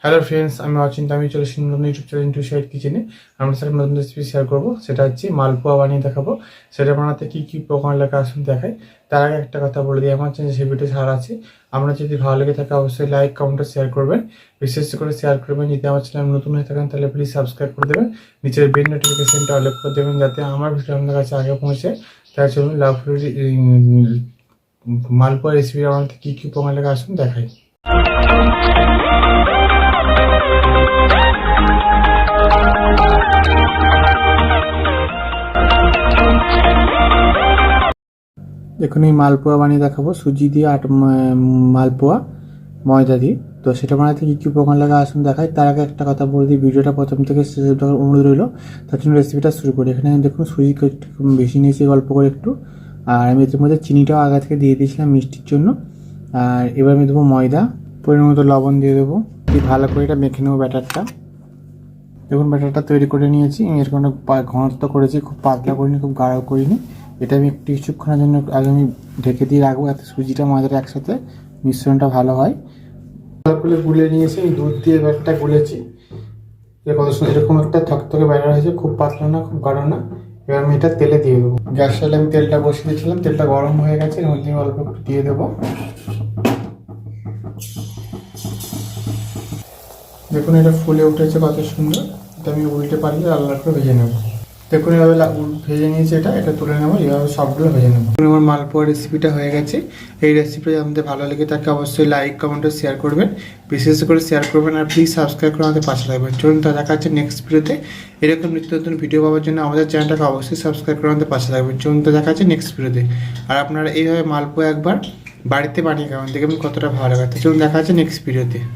Hello friends, আমি অচিন্ত। আমি চলে এসেছি নতুন ইউটিউব চ্যানেল টু সাইড কিচেনে। আমরা স্যার নতুন রেসিপি শেয়ার করবো, সেটা হচ্ছে মালপোয়া বানিয়ে দেখাবো। সেটা বানাতে কী কী উপকরণ লাগে আসুন দেখাই। তার আগে একটা কথা বলে দিই, আমার চ্যানেলে সেই ভিডিও ছাড়া আছে। আমরা যদি ভালো লেগে থাকে অবশ্যই লাইক কমেন্ট শেয়ার করবেন, বিশেষ করে শেয়ার করবেন। যদি আমার চ্যানেল নতুন হয়ে থাকেন তাহলে প্লিজ সাবস্ক্রাইব করে দেবেন, নিচের বেল নোটিফিকেশনটা অল করে দেবেন যাতে আমার ভিডিও আপনার কাছে আগে পৌঁছে। তাই চলুন মালপোয়া রেসিপি বানাতে কী কী উপকরণ লাগে আসুন দেখাই। দেখুন, এই মালপোয়া বানিয়ে দেখাবো সুজি দিয়ে মালপোয়া ময়দা দিয়ে। তো সেটা বানাতে কী কী উপকরণ লাগে আসুন দেখাই। তার আগে একটা কথা বলে দিই, ভিডিওটা প্রথম থেকে শেষ দেখার অনুরোধ রইল। তার জন্য রেসিপিটা শুরু করি। এখানে দেখুন সুজি একটু বেশি নিয়েছি, অল্প করে একটু। আর আমি এর মধ্যে চিনিটাও আগে থেকে দিয়ে দিয়েছিলাম মিষ্টির জন্য। আর এবার আমি দেবো ময়দা, পরিমাণ মতো লবণ দিয়ে দেবো। দিয়ে ভালো করে এটা মেখে নেবো ব্যাটারটা। দেখুন ব্যাটারটা তৈরি করে নিয়েছি। এর কোনো ঘনত্ব করেছি, খুব পাতলা করিনি, খুব গাঢ় করিনি। এটা আমি একটু কিছুক্ষণের জন্য আগে আমি ঢেকে দিয়ে রাখবো, যাতে সুজিটা ময়দাটা একসাথে মিশ্রণটা ভালো হয়। ভালো করে গুলে নিয়েছি, আমি দুধ দিয়ে ব্যাটারটা গুলেছি। কত সুন্দর এরকম একটা থকথকে ব্যাটার হয়েছে, খুব পাতলা না খুব গাঢ় না। এবার আমি এটা তেলে দিয়ে দেবো। গ্যাসে আমি তেলটা বসিয়ে দিয়েছিলাম, তেলটা গরম হয়ে গেছে। এর মধ্যে আমি অল্প একটু দিয়ে দেবো। দেখুন এটা ফুলে উঠেছে কত সুন্দর। এটা আমি উল্টে পারলে লাল লাল করে ভেজে নেবো। দেখুন এভাবে ভেজে নিয়েছি, এটা তুলে নেবো। এভাবে সবগুলো ভেজে নেবো। আমার মালপোয়া রেসিপিটা হয়ে গেছে। এই রেসিপি আমাদের ভালো লেগে থাকে অবশ্যই লাইক কমেন্ট ও শেয়ার করবেন, বিশেষ করে শেয়ার করবেন। আর প্লিজ সাবস্ক্রাইব করে আমাদের পাশে থাকবেন। চলুন দেখা হচ্ছে নেক্সট ভিডিওতে। এরকম নিত্য নতুন ভিডিও পাওয়ার জন্য আমাদের চ্যানেলটাকে অবশ্যই সাবস্ক্রাইব করে আমাদের পাশে থাকবেন। চলুন দেখা হচ্ছে নেক্সট ভিডিওতে। আর আপনারা এইভাবে মালপোয়া একবার বাড়িতে বানিয়ে খাবেন, দেখবেন কতটা ভালো লাগে। চলুন দেখা হচ্ছে নেক্সট ভিডিওতে।